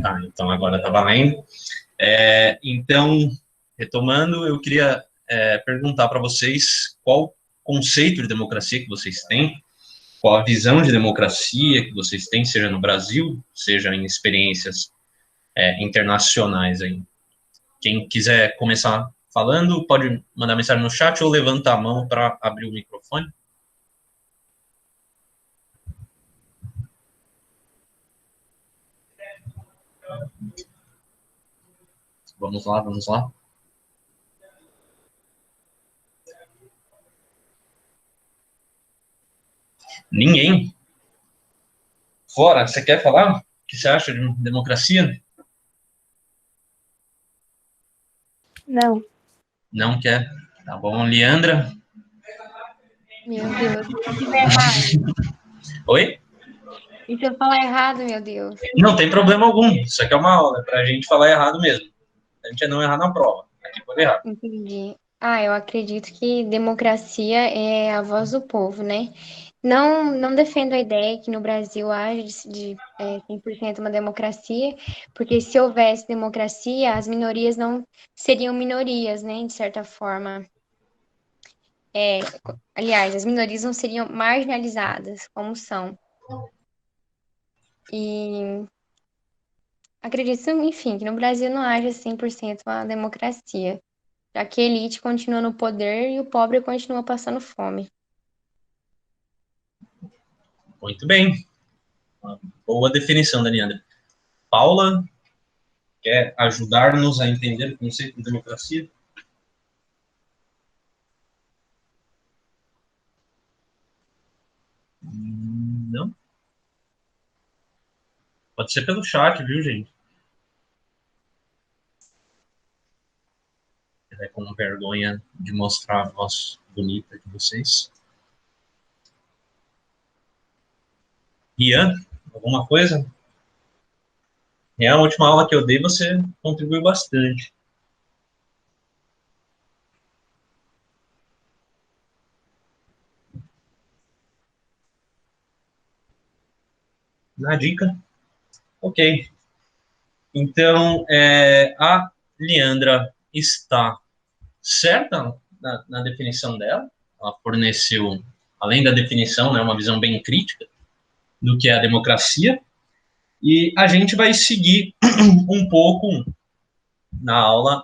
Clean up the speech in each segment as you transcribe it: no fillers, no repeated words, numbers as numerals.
Tá, então agora tá valendo. Então, retomando, eu queria perguntar para vocês qual conceito de democracia que vocês têm, qual a visão de democracia que vocês têm, seja no Brasil, seja em experiências internacionais aí. Quem quiser começar falando, pode mandar mensagem no chat ou levanta a mão para abrir o microfone. Vamos lá, vamos lá. Ninguém? Fora, você quer falar? O que você acha de democracia? Não. Não quer? Tá bom. Leandra? Meu Deus, se eu estiver errado. Oi? E se eu falar errado, meu Deus? Não tem problema algum. Isso aqui é uma aula, é pra gente falar errado mesmo. A gente não errar na prova. Aqui pode errar. Entendi. Eu acredito que democracia é a voz do povo, né? Não defendo a ideia que no Brasil haja 100% uma democracia, porque se houvesse democracia, as minorias não seriam minorias, né? De certa forma. Aliás, as minorias não seriam marginalizadas, como são. E acredito, enfim, que no Brasil não haja 100% uma democracia, já que a elite continua no poder e o pobre continua passando fome. Muito bem. Uma boa definição, Daniela. Paula, quer ajudar-nos a entender o conceito de democracia? Não? Pode ser pelo chat, viu, gente? É com vergonha de mostrar a voz bonita de vocês. Ian, alguma coisa? A última aula que eu dei, você contribuiu bastante. Na dica? Ok. Então, a Leandra está certa na definição dela. Ela forneceu, além da definição, né, uma visão bem crítica do que é a democracia. E a gente vai seguir um pouco na aula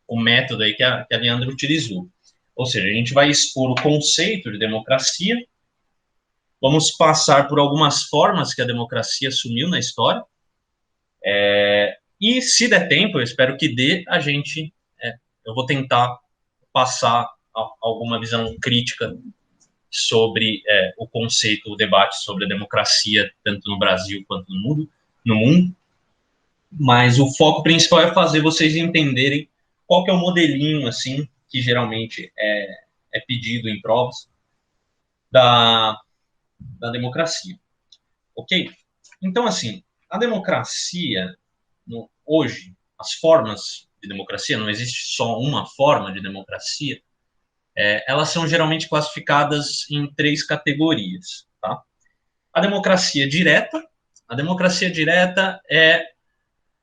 o método aí que a Leandra utilizou. Ou seja, a gente vai expor o conceito de democracia, vamos passar por algumas formas que a democracia assumiu na história, e se der tempo, eu espero que dê, eu vou tentar passar alguma visão crítica sobre o conceito, o debate sobre a democracia, tanto no Brasil quanto no mundo. Mas o foco principal é fazer vocês entenderem qual que é o modelinho, assim, que geralmente é pedido em provas da democracia. Ok? Então, assim, a democracia, hoje, as formas de democracia, não existe só uma forma de democracia, elas são geralmente classificadas em 3 categorias. Tá? A democracia direta é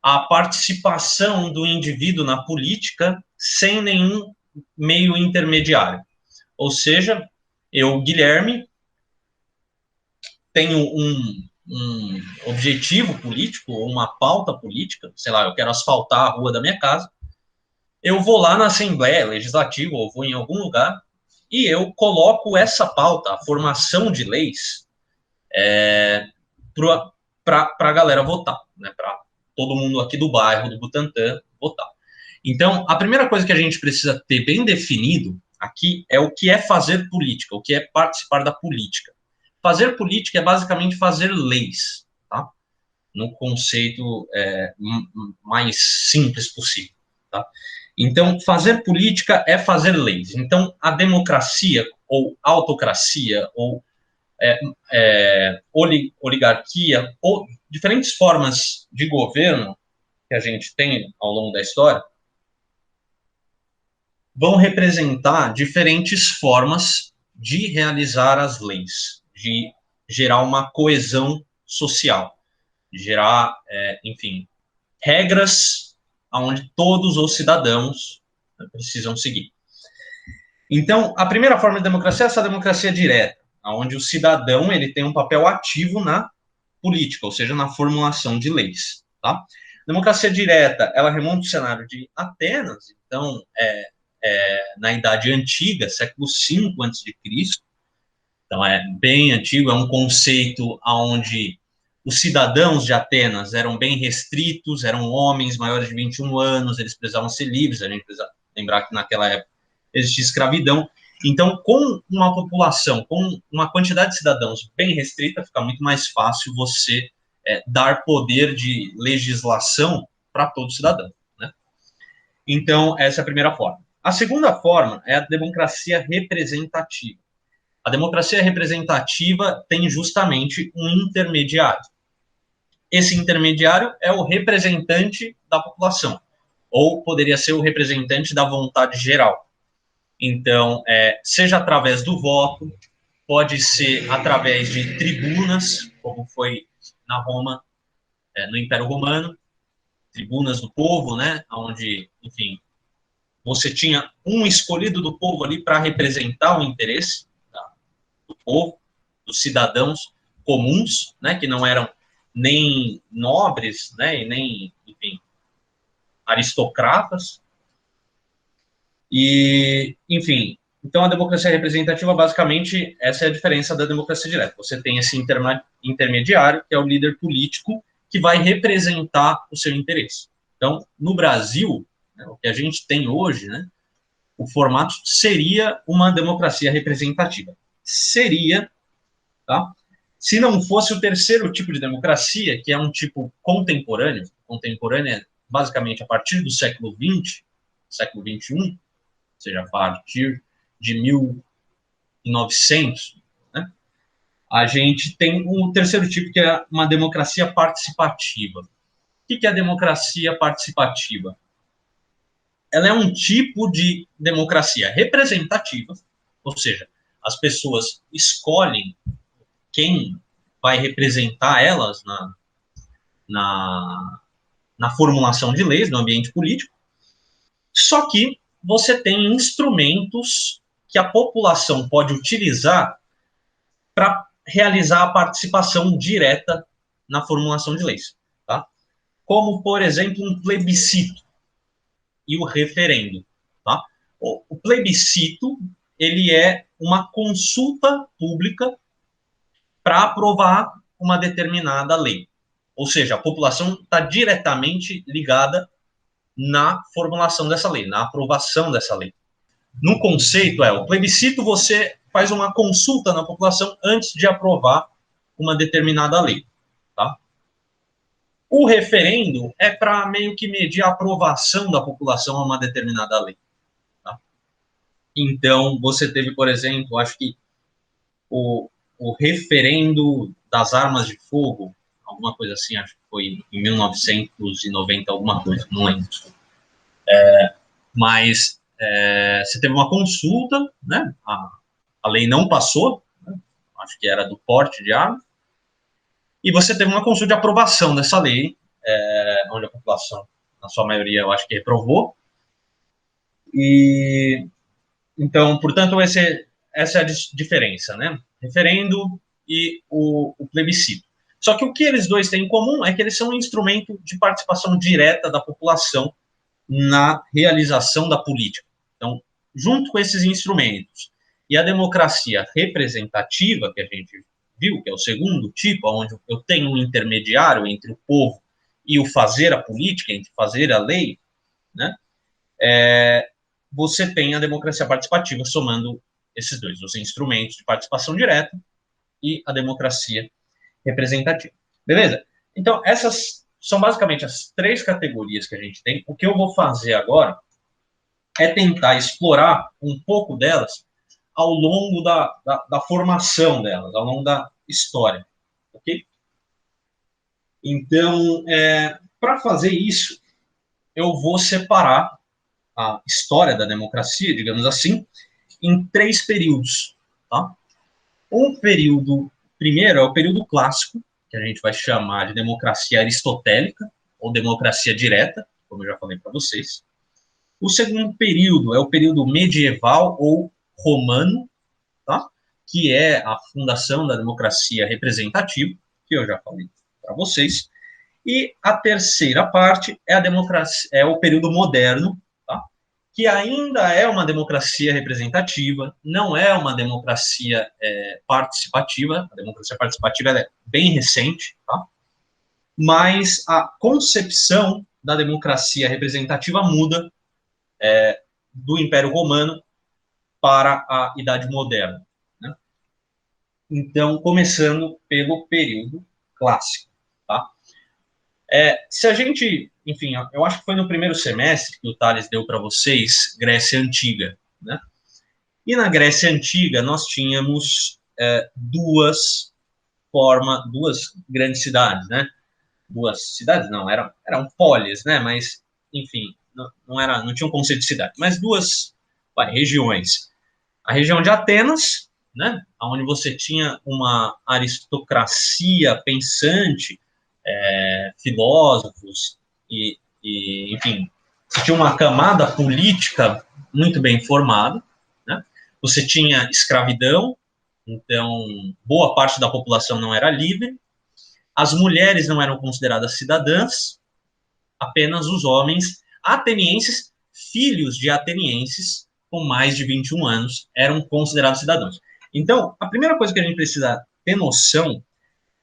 a participação do indivíduo na política sem nenhum meio intermediário. Ou seja, eu, Guilherme, tenho um objetivo político ou uma pauta política, sei lá, eu quero asfaltar a rua da minha casa, eu vou lá na Assembleia Legislativa ou vou em algum lugar e eu coloco essa pauta, a formação de leis, para a galera votar, né, para todo mundo aqui do bairro, do Butantã, votar. Então, a primeira coisa que a gente precisa ter bem definido aqui é o que é fazer política, o que é participar da política. Fazer política é basicamente fazer leis, tá? No conceito mais simples possível, tá? Então, fazer política é fazer leis. Então, a democracia, ou autocracia, ou oligarquia, ou diferentes formas de governo que a gente tem ao longo da história, vão representar diferentes formas de realizar as leis, de gerar uma coesão social. gerar, enfim, regras onde todos os cidadãos precisam seguir. Então, a primeira forma de democracia é essa democracia direta, onde o cidadão ele tem um papel ativo na política, ou seja, na formulação de leis. Tá? Democracia direta, ela remonta ao cenário de Atenas, então, na Idade Antiga, século V a.C., então é bem antigo, é um conceito onde os cidadãos de Atenas eram bem restritos, eram homens maiores de 21 anos, eles precisavam ser livres, a gente precisa lembrar que naquela época existia escravidão. Então, com uma população, com uma quantidade de cidadãos bem restrita, fica muito mais fácil você dar poder de legislação para todo cidadão. Né? Então, essa é a primeira forma. A segunda forma é a democracia representativa. A democracia representativa tem justamente um intermediário. Esse intermediário é o representante da população, ou poderia ser o representante da vontade geral. Então, seja através do voto, pode ser através de tribunas, como foi na Roma, no Império Romano, tribunas do povo, né, onde, enfim, você tinha um escolhido do povo ali para representar o interesse do povo, dos cidadãos comuns, né, que não eram nem nobres, né, e nem, enfim, aristocratas. E, enfim, então a democracia representativa, basicamente, essa é a diferença da democracia direta. Você tem esse intermediário, que é o líder político, que vai representar o seu interesse. Então, no Brasil, né, o que a gente tem hoje, né, o formato seria uma democracia representativa. Seria, tá? Se não fosse o terceiro tipo de democracia, que é um tipo contemporâneo é basicamente a partir do século XX, século XXI, ou seja, a partir de 1900, né, a gente tem um terceiro tipo, que é uma democracia participativa. O que é a democracia participativa? Ela é um tipo de democracia representativa, ou seja, as pessoas escolhem quem vai representar elas na formulação de leis no ambiente político, só que você tem instrumentos que a população pode utilizar para realizar a participação direta na formulação de leis. Tá? Como, por exemplo, um plebiscito e o referendo. Tá? O plebiscito ele é uma consulta pública para aprovar uma determinada lei. Ou seja, a população está diretamente ligada na formulação dessa lei, na aprovação dessa lei. No conceito, o plebiscito você faz uma consulta na população antes de aprovar uma determinada lei. Tá? O referendo é para meio que medir a aprovação da população a uma determinada lei. Tá? Então, você teve, por exemplo, acho que o referendo das armas de fogo, alguma coisa assim, acho que foi em 1990, alguma coisa, não lembro. Mas você teve uma consulta, né? A lei não passou, né? Acho que era do porte de arma, e você teve uma consulta de aprovação dessa lei, onde a população, na sua maioria, eu acho que reprovou. E então, portanto, essa é a diferença, né? Referendo e o plebiscito. Só que o que eles dois têm em comum é que eles são um instrumento de participação direta da população na realização da política. Então, junto com esses instrumentos e a democracia representativa, que a gente viu, que é o segundo tipo, onde eu tenho um intermediário entre o povo e o fazer a política, entre fazer a lei, né? Você tem a democracia participativa somando esses dois, os instrumentos de participação direta e a democracia representativa. Beleza? Então, essas são basicamente as três categorias que a gente tem. O que eu vou fazer agora é tentar explorar um pouco delas ao longo da formação delas, ao longo da história. Ok? Então, para fazer isso, eu vou separar a história da democracia, digamos assim, em três períodos. Tá? Um período, primeiro, é o período clássico, que a gente vai chamar de democracia aristotélica, ou democracia direta, como eu já falei para vocês. O segundo período é o período medieval ou romano, tá? Que é a fundação da democracia representativa, que eu já falei para vocês. E a terceira parte é a democracia, é o período moderno, tá? Que ainda é uma democracia representativa, não é uma democracia participativa. A democracia participativa é bem recente, tá? Mas a concepção da democracia representativa muda do Império Romano para a Idade Moderna, né? Então, começando pelo período clássico, tá? Se a gente, enfim, eu acho que foi no primeiro semestre que o Thales deu para vocês Grécia Antiga, né? E na Grécia Antiga nós tínhamos duas grandes cidades, né? Duas cidades não, eram polis, né? Mas, enfim, não tinha um conceito de cidade, mas duas regiões. A região de Atenas, né? Onde você tinha uma aristocracia pensante, filósofos enfim, você tinha uma camada política muito bem formada, né? Você tinha escravidão, então boa parte da população não era livre, as mulheres não eram consideradas cidadãs, apenas os homens atenienses, filhos de atenienses com mais de 21 anos, eram considerados cidadãos. Então, a primeira coisa que a gente precisa ter noção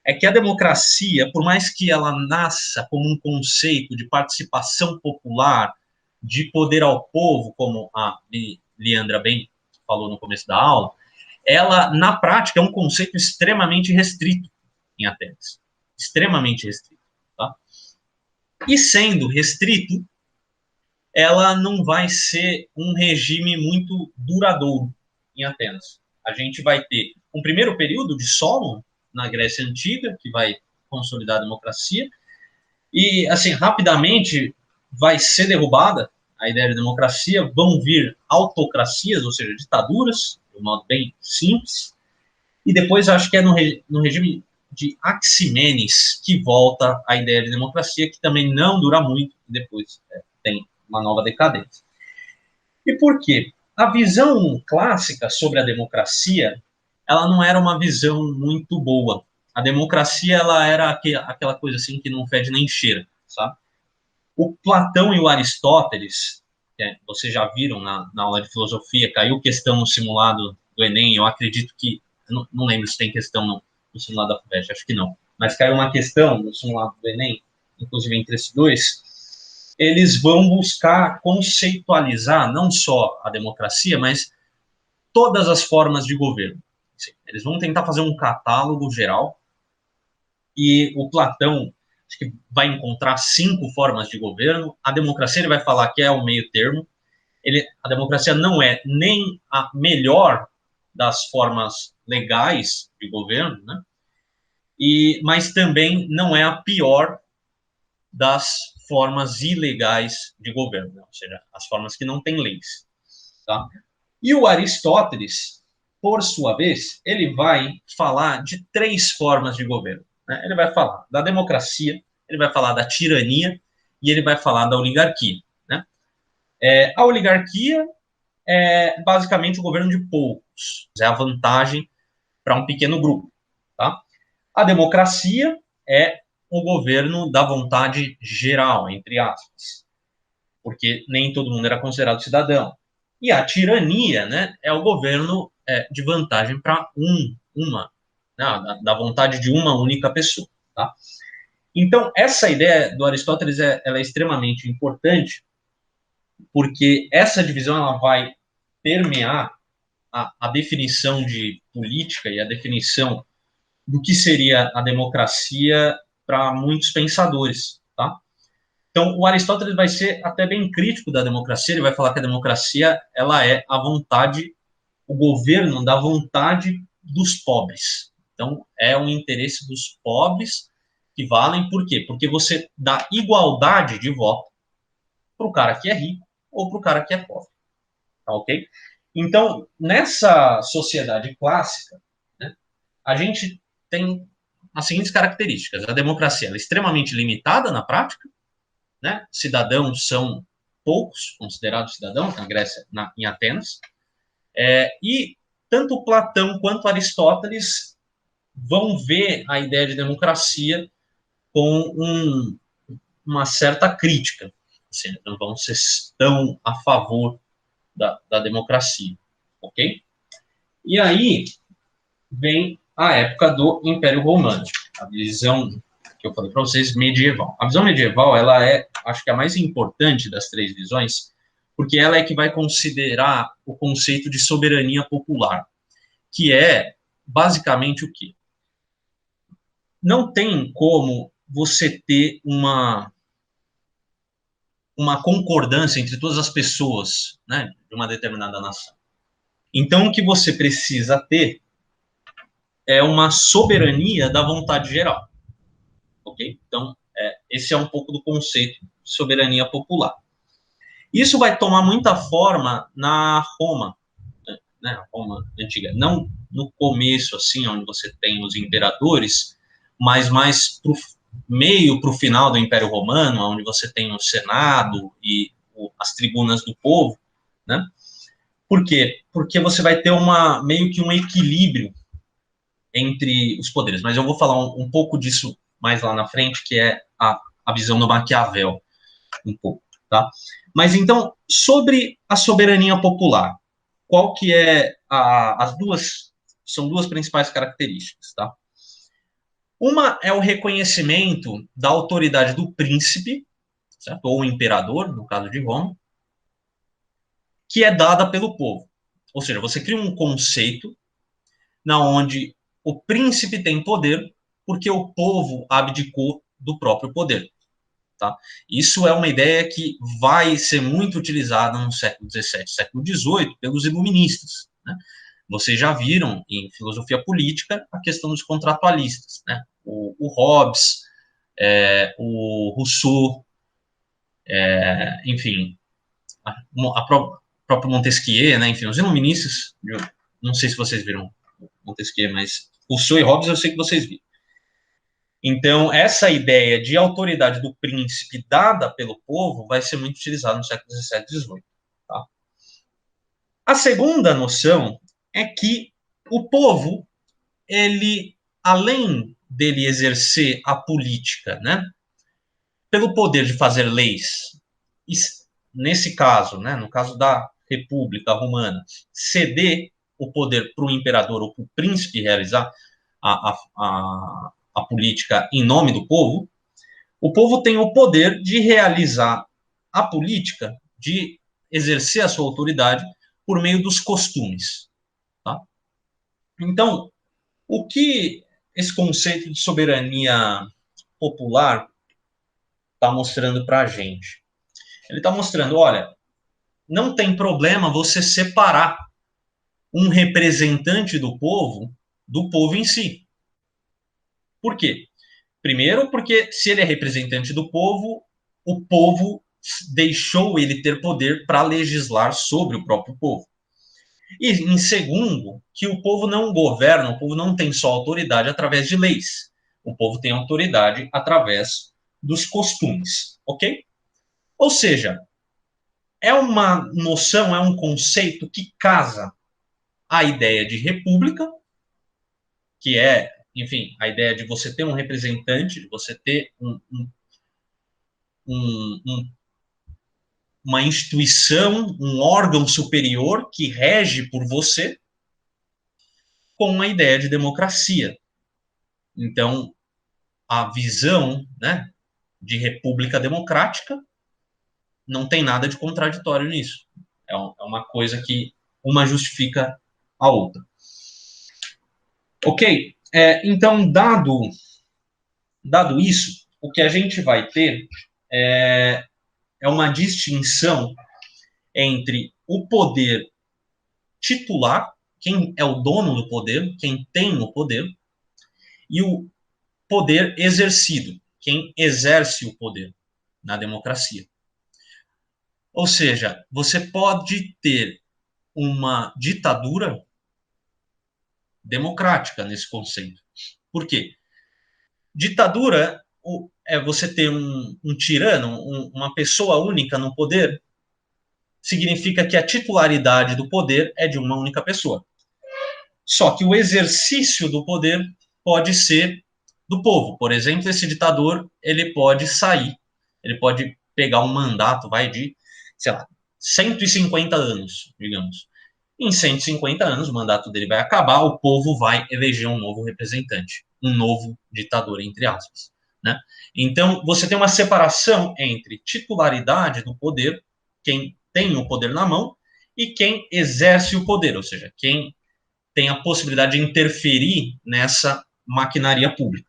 é que a democracia, por mais que ela nasça como um conceito de participação popular, de poder ao povo, como a Leandra bem falou no começo da aula, ela, na prática, é um conceito extremamente restrito em Atenas. Extremamente restrito. Tá? E sendo restrito, ela não vai ser um regime muito duradouro em Atenas. A gente vai ter um primeiro período de Solon, na Grécia Antiga, que vai consolidar a democracia, e, assim, rapidamente vai ser derrubada a ideia de democracia, vão vir autocracias, ou seja, ditaduras, de um modo bem simples, e depois acho que é no regime de Aximenes que volta a ideia de democracia, que também não dura muito, e depois tem uma nova decadência. E por quê? A visão clássica sobre a democracia, ela não era uma visão muito boa. A democracia, ela era aquela coisa assim que não fede nem cheira, sabe? O Platão e o Aristóteles, vocês já viram na aula de filosofia, caiu questão no simulado do Enem, eu acredito que, não lembro se tem questão no simulado da FUVEST, acho que não, mas caiu uma questão no simulado do Enem, inclusive entre esses dois, eles vão buscar conceitualizar não só a democracia, mas todas as formas de governo. Eles vão tentar fazer um catálogo geral e o Platão acho que vai encontrar 5 formas de governo. A democracia ele vai falar que é o meio termo. A democracia não é nem a melhor das formas legais de governo, né? Mas também não é a pior das formas ilegais de governo, né? Ou seja, as formas que não têm leis. Tá? E o Aristóteles, por sua vez, ele vai falar de 3 formas de governo. Né? Ele vai falar da democracia, ele vai falar da tirania e ele vai falar da oligarquia. Né? A oligarquia é basicamente o governo de poucos, é a vantagem para um pequeno grupo. Tá? A democracia é o governo da vontade geral, entre aspas, porque nem todo mundo era considerado cidadão. E a tirania, né, é o governo de vantagem para uma, né, da vontade de uma única pessoa. Tá? Então, essa ideia do Aristóteles ela é extremamente importante, porque essa divisão ela vai permear a definição de política e a definição do que seria a democracia para muitos pensadores. Tá? Então, o Aristóteles vai ser até bem crítico da democracia, ele vai falar que a democracia ela é a vontade, o governo da vontade dos pobres. Então, é um interesse dos pobres que valem, por quê? Porque você dá igualdade de voto para o cara que é rico ou para o cara que é pobre. Tá ok? Então, nessa sociedade clássica, né, a gente tem as seguintes características. A democracia ela é extremamente limitada na prática, né? Cidadãos são poucos considerados cidadãos na Grécia, em Atenas, e tanto Platão quanto Aristóteles vão ver a ideia de democracia com uma certa crítica, assim, não vão ser tão a favor da democracia, ok? E aí vem a época do Império Romano, a visão que eu falei para vocês, medieval. A visão medieval, ela é, acho que a mais importante das três visões, porque ela é que vai considerar o conceito de soberania popular, que é basicamente o quê? Não tem como você ter uma concordância entre todas as pessoas, né, de uma determinada nação. Então, o que você precisa ter é uma soberania da vontade geral, ok? Então, esse é um pouco do conceito de soberania popular. Isso vai tomar muita forma na Roma, né, Roma antiga, não no começo, assim, onde você tem os imperadores, mas mais para o meio, para o final do Império Romano, onde você tem o Senado e as tribunas do povo, né? Por quê? Porque você vai ter meio que um equilíbrio entre os poderes. Mas eu vou falar um pouco disso mais lá na frente, que é a visão do Maquiavel, um pouco, tá? Mas então, sobre a soberania popular, qual que é são duas principais características, tá? Uma é o reconhecimento da autoridade do príncipe, certo? Ou imperador, no caso de Roma, que é dada pelo povo. Ou seja, você cria um conceito na onde o príncipe tem poder porque o povo abdicou do próprio poder. Tá? Isso é uma ideia que vai ser muito utilizada no século XVII, século XVIII, pelos iluministas. Né? Vocês já viram em filosofia política a questão dos contratualistas. Né? O Hobbes, o Rousseau, enfim, a própria Montesquieu, né? Enfim, os iluministas, não sei se vocês viram Montesquieu, mas Rousseau e Hobbes eu sei que vocês viram. Então, essa ideia de autoridade do príncipe dada pelo povo vai ser muito utilizada no século XVII e XVIII. Tá? A segunda noção é que o povo, ele, além dele exercer a política, né, pelo poder de fazer leis, nesse caso, né, no caso da República Romana, ceder o poder para o imperador ou para o príncipe realizar a política em nome do povo, o povo tem o poder de realizar a política, de exercer a sua autoridade por meio dos costumes. Tá? Então, o que esse conceito de soberania popular está mostrando para a gente? Ele está mostrando, olha, não tem problema você separar um representante do povo em si. Por quê? Primeiro, porque se ele é representante do povo, o povo deixou ele ter poder para legislar sobre o próprio povo. E, em segundo, que o povo não governa, o povo não tem só autoridade através de leis. O povo tem autoridade através dos costumes, ok? Ou seja, é uma noção, é um conceito que casa a ideia de república, que é, enfim, a ideia de você ter um representante, de você ter um, uma instituição, um órgão superior que rege por você, com a ideia de democracia. Então, a visão, né, de república democrática não tem nada de contraditório nisso. É uma coisa que uma justifica a outra. Ok? Então, dado isso, o que a gente vai ter é uma distinção entre o poder titular, quem é o dono do poder, quem tem o poder, e o poder exercido, quem exerce o poder na democracia. Ou seja, você pode ter uma ditadura democrática nesse conceito. Por quê? Ditadura é você ter um tirano, uma pessoa única no poder, significa que a titularidade do poder é de uma única pessoa. Só que o exercício do poder pode ser do povo. Por exemplo, esse ditador, ele pode sair, ele pode pegar um mandato, vai de, sei lá, 150 anos, digamos. Em 150 anos, o mandato dele vai acabar, o povo vai eleger um novo representante, um novo ditador, entre aspas. Né? Então, você tem uma separação entre titularidade do poder, quem tem o poder na mão, e quem exerce o poder, ou seja, quem tem a possibilidade de interferir nessa maquinaria pública,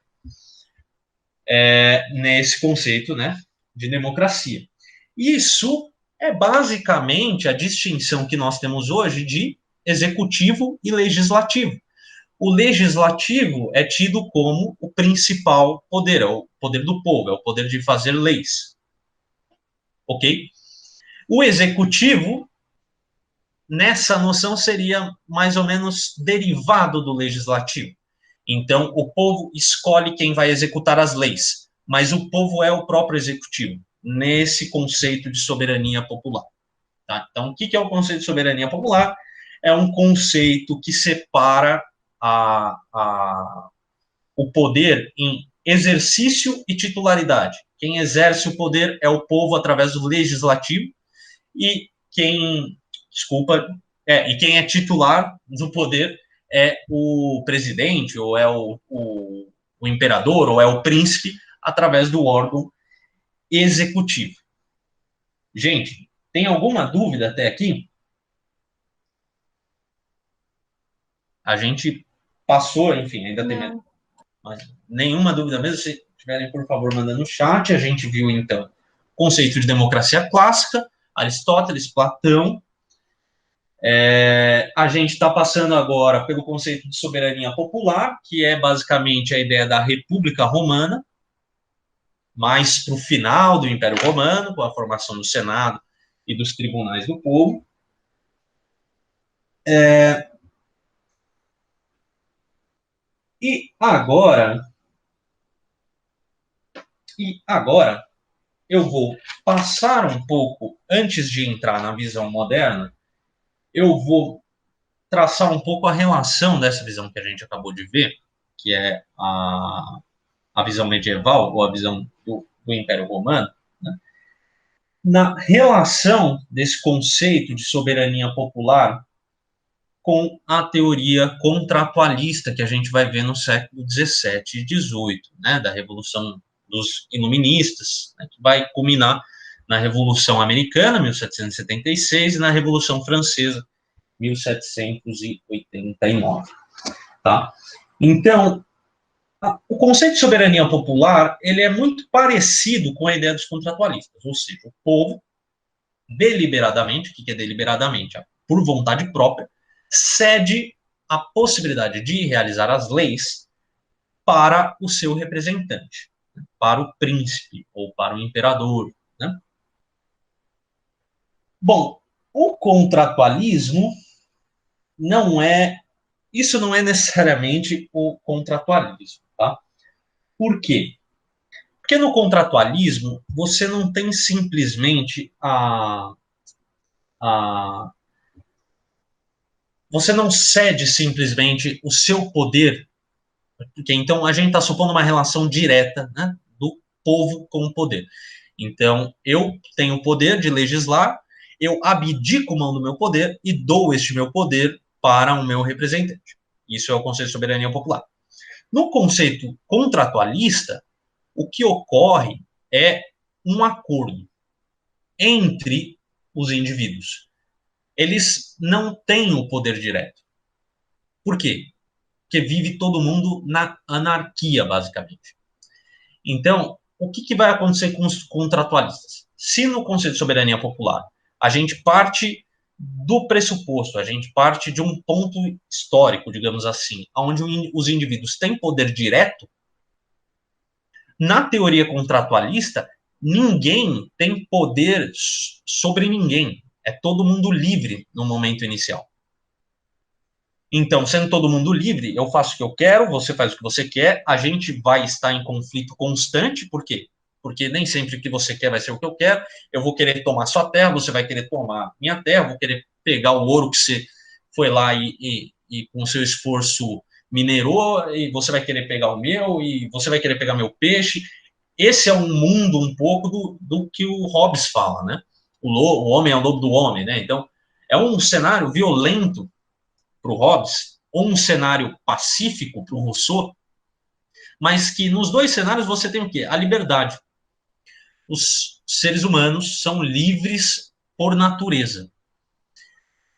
nesse conceito, né, de democracia. Isso é basicamente a distinção que nós temos hoje de executivo e legislativo. O legislativo é tido como o principal poder, é o poder do povo, é o poder de fazer leis. Ok? O executivo, nessa noção, seria mais ou menos derivado do legislativo. Então, o povo escolhe quem vai executar as leis, mas o povo é o próprio executivo, nesse conceito de soberania popular. Tá? Então, o que é o conceito de soberania popular? É um conceito que separa o poder em exercício e titularidade. Quem exerce o poder é o povo através do legislativo e e quem é titular do poder é o presidente, ou é o imperador, ou é o príncipe, através do órgão executivo. Gente, tem alguma dúvida até aqui? A gente passou, enfim, ainda tem mas nenhuma dúvida mesmo. Se tiverem, por favor, mandando no chat. A gente viu, então, o conceito de democracia clássica, Aristóteles, Platão. A gente está passando agora pelo conceito de soberania popular, que é basicamente a ideia da República Romana, mais para o final do Império Romano, com a formação do Senado e dos tribunais do povo. E agora eu vou passar um pouco, antes de entrar na visão moderna, eu vou traçar um pouco a relação dessa visão que a gente acabou de ver, que é a visão medieval, ou a visão do Império Romano, né? Na relação desse conceito de soberania popular com a teoria contratualista que a gente vai ver no século XVII e XVIII, né, da Revolução dos Iluministas, né, que vai culminar na Revolução Americana, 1776, e na Revolução Francesa, 1789. Tá? Então, o conceito de soberania popular ele é muito parecido com a ideia dos contratualistas, ou seja, o povo deliberadamente, o que é deliberadamente? Por vontade própria, cede a possibilidade de realizar as leis para o seu representante, para o príncipe ou para o imperador. Né? Bom, o contratualismo isso não é necessariamente o contratualismo, tá? Por quê? Porque no contratualismo você não tem simplesmente você não cede simplesmente o seu poder, porque então a gente está supondo uma relação direta, né, do povo com o poder. Então, eu tenho o poder de legislar, eu abdico mão do meu poder e dou este meu poder para o meu representante. Isso é o conceito de soberania popular. No conceito contratualista, o que ocorre é um acordo entre os indivíduos. Eles não têm o poder direto. Por quê? Porque vive todo mundo na anarquia, basicamente. Então, o que vai acontecer com os contratualistas? Se no conceito de soberania popular a gente parte do pressuposto, a gente parte de um ponto histórico, digamos assim, onde os indivíduos têm poder direto, na teoria contratualista, ninguém tem poder sobre ninguém. É todo mundo livre no momento inicial. Então, sendo todo mundo livre, eu faço o que eu quero, você faz o que você quer, a gente vai estar em conflito constante, por quê? Porque nem sempre o que você quer vai ser o que eu quero, eu vou querer tomar sua terra, você vai querer tomar minha terra, eu vou querer pegar o ouro que você foi lá e com o seu esforço minerou, e você vai querer pegar o meu, e você vai querer pegar meu peixe. Esse é um mundo um pouco do que o Hobbes fala, né? O homem é o lobo do homem, né? Então, é um cenário violento para o Hobbes, ou um cenário pacífico para o Rousseau, mas que nos dois cenários você tem o quê? A liberdade. Os seres humanos são livres por natureza.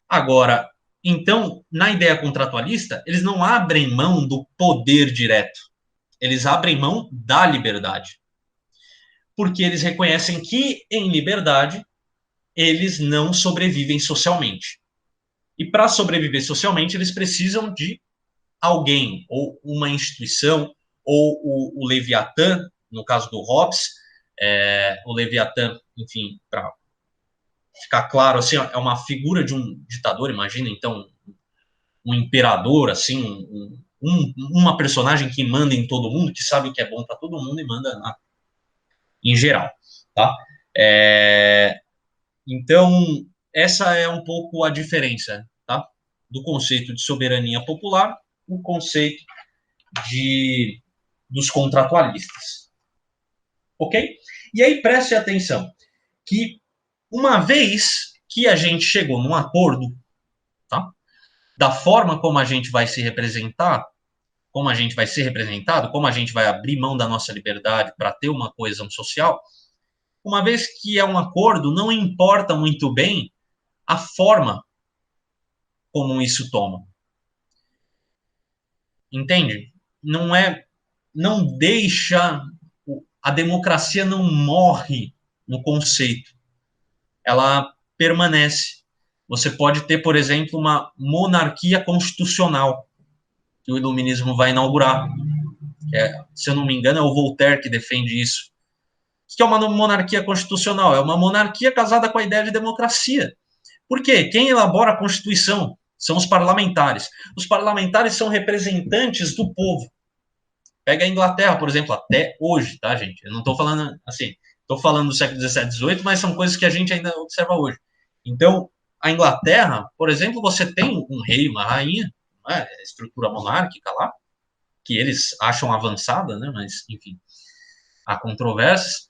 Agora, então, na ideia contratualista, eles não abrem mão do poder direto, eles abrem mão da liberdade. Porque eles reconhecem que, em liberdade, eles não sobrevivem socialmente. E para sobreviver socialmente, eles precisam de alguém, ou uma instituição, ou o Leviatã, no caso do Hobbes, o Leviatã, enfim, para ficar claro, assim, é uma figura de um ditador, imagina, então, um imperador, assim, uma personagem que manda em todo mundo, que sabe o que é bom para todo mundo e manda em geral, tá? É, então, essa é um pouco a diferença, tá? Do conceito de soberania popular, o conceito de dos contratualistas. Ok? E aí preste atenção que uma vez que a gente chegou num acordo, tá? Da forma como a gente vai se representar, como a gente vai ser representado, como a gente vai abrir mão da nossa liberdade para ter uma coesão social, uma vez que é um acordo, não importa muito bem a forma como isso toma. Entende? Não é, não deixa, a democracia não morre no conceito, ela permanece. Você pode ter, por exemplo, uma monarquia constitucional que o iluminismo vai inaugurar. Se eu não me engano, é o Voltaire que defende isso. O que é uma monarquia constitucional? É uma monarquia casada com a ideia de democracia. Por quê? Quem elabora a Constituição são os parlamentares. Os parlamentares são representantes do povo. Pega a Inglaterra, por exemplo, até hoje, tá, gente? Eu não estou falando assim, estou falando do século XVII, XVIII, mas são coisas que a gente ainda observa hoje. Então, a Inglaterra, por exemplo, você tem um rei, uma rainha, né, estrutura monárquica lá, que eles acham avançada, né? Mas, enfim, há controvérsias.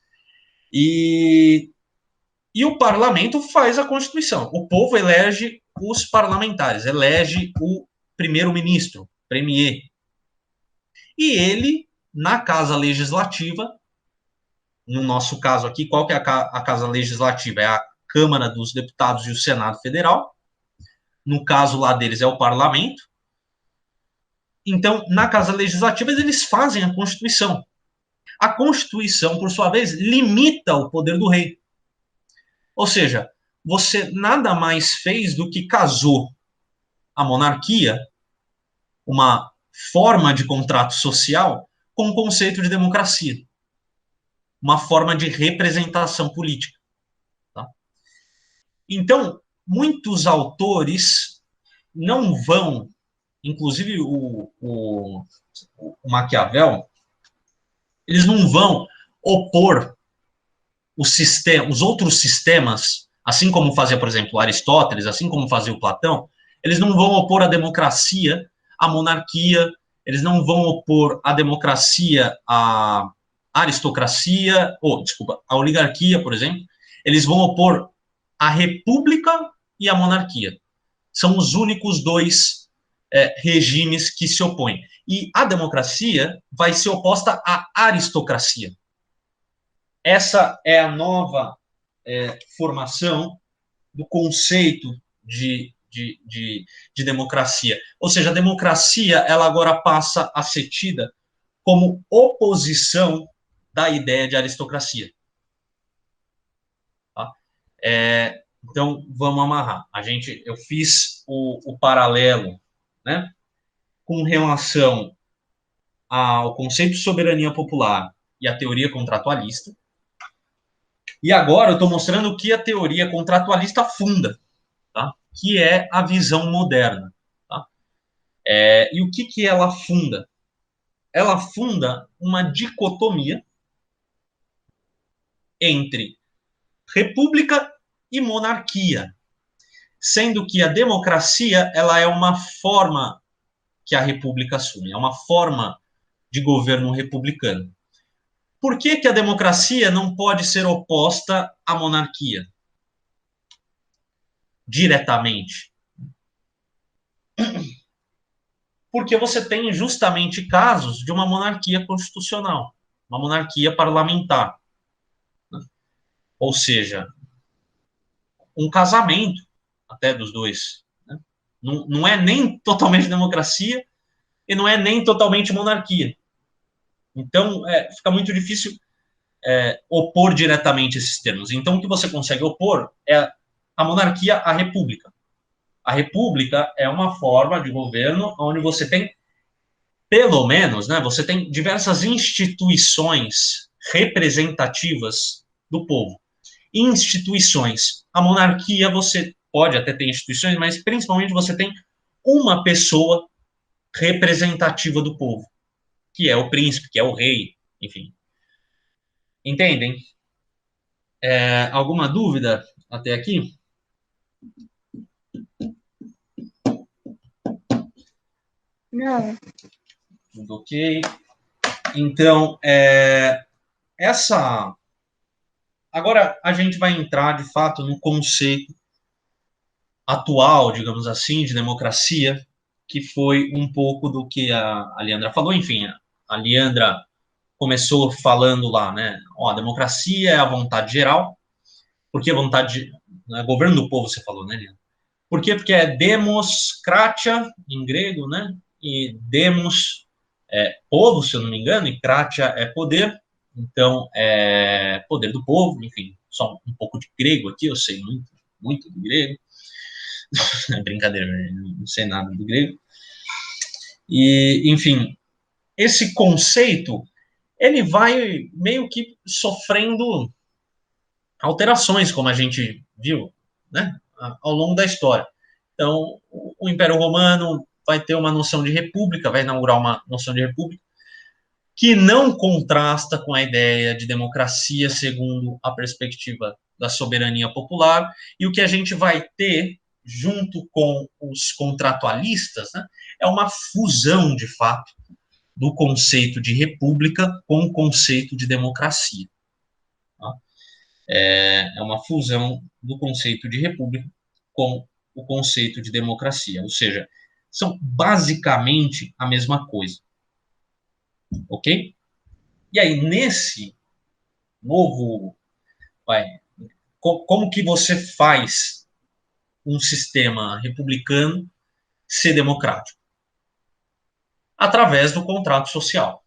E o parlamento faz a Constituição. O povo elege os parlamentares, elege o primeiro-ministro, premier. E ele, na casa legislativa, no nosso caso aqui, qual que é a casa legislativa? É a Câmara dos Deputados e o Senado Federal. No caso lá deles é o parlamento. Então, na casa legislativa, eles fazem a Constituição. A Constituição, por sua vez, limita o poder do rei. Ou seja, você nada mais fez do que casou a monarquia, uma forma de contrato social, com o conceito de democracia, uma forma de representação política. Tá? Então, muitos autores não vão, inclusive o Maquiavel, eles não vão opor os outros sistemas, assim como fazia, por exemplo, Aristóteles, assim como fazia o Platão, eles não vão opor a democracia à monarquia, eles não vão opor a democracia à aristocracia, ou, desculpa, à oligarquia, por exemplo, eles vão opor a república e a monarquia. São os únicos dois regimes que se opõem. E a democracia vai ser oposta à aristocracia. Essa é a nova formação do conceito de democracia. Ou seja, a democracia ela agora passa a ser tida como oposição da ideia de aristocracia. Tá? Então, vamos amarrar. Eu fiz o paralelo, né, com relação ao conceito de soberania popular e a teoria contratualista. E agora eu estou mostrando o que a teoria contratualista funda, tá? Que é a visão moderna. Tá? E o que ela funda? Ela funda uma dicotomia entre república e monarquia, sendo que a democracia ela é uma forma que a república assume, é uma forma de governo republicano. Por que a democracia não pode ser oposta à monarquia? Diretamente. Porque você tem justamente casos de uma monarquia constitucional, uma monarquia parlamentar. Né? Ou seja, um casamento até dos dois. Né? Não é nem totalmente democracia e não é nem totalmente monarquia. Então, fica muito difícil opor diretamente esses termos. Então, o que você consegue opor é a monarquia à república. A república é uma forma de governo onde você tem, pelo menos, né, você tem diversas instituições representativas do povo. Instituições. A monarquia, você pode até ter instituições, mas principalmente você tem uma pessoa representativa do povo, que é o príncipe, que é o rei, enfim. Entendem? Alguma dúvida até aqui? Não. Tudo ok. Então, essa. Agora a gente vai entrar de fato no conceito atual, digamos assim, de democracia, que foi um pouco do que a Leandra falou. Enfim, a Leandra começou falando lá, né? Ó, a democracia é a vontade geral. Por que vontade? Né, governo do povo, você falou, né, Leandra? Por quê? Porque é demos kratia, em grego, né? E demos povo, se eu não me engano, e kratia é poder. Então, poder do povo, enfim, só um pouco de grego aqui, eu sei muito, muito de grego. Brincadeira, não sei nada do grego. E, enfim, esse conceito, ele vai meio que sofrendo alterações, como a gente viu, né, ao longo da história. Então, o Império Romano vai ter uma noção de república, vai inaugurar uma noção de república, que não contrasta com a ideia de democracia segundo a perspectiva da soberania popular, e o que a gente vai ter, junto com os contratualistas, né, é uma fusão, de fato, do conceito de república com o conceito de democracia. Tá? É uma fusão do conceito de república com o conceito de democracia, ou seja, são basicamente a mesma coisa. Ok? E aí, nesse novo. Como que você faz um sistema republicano ser democrático? Através do contrato social,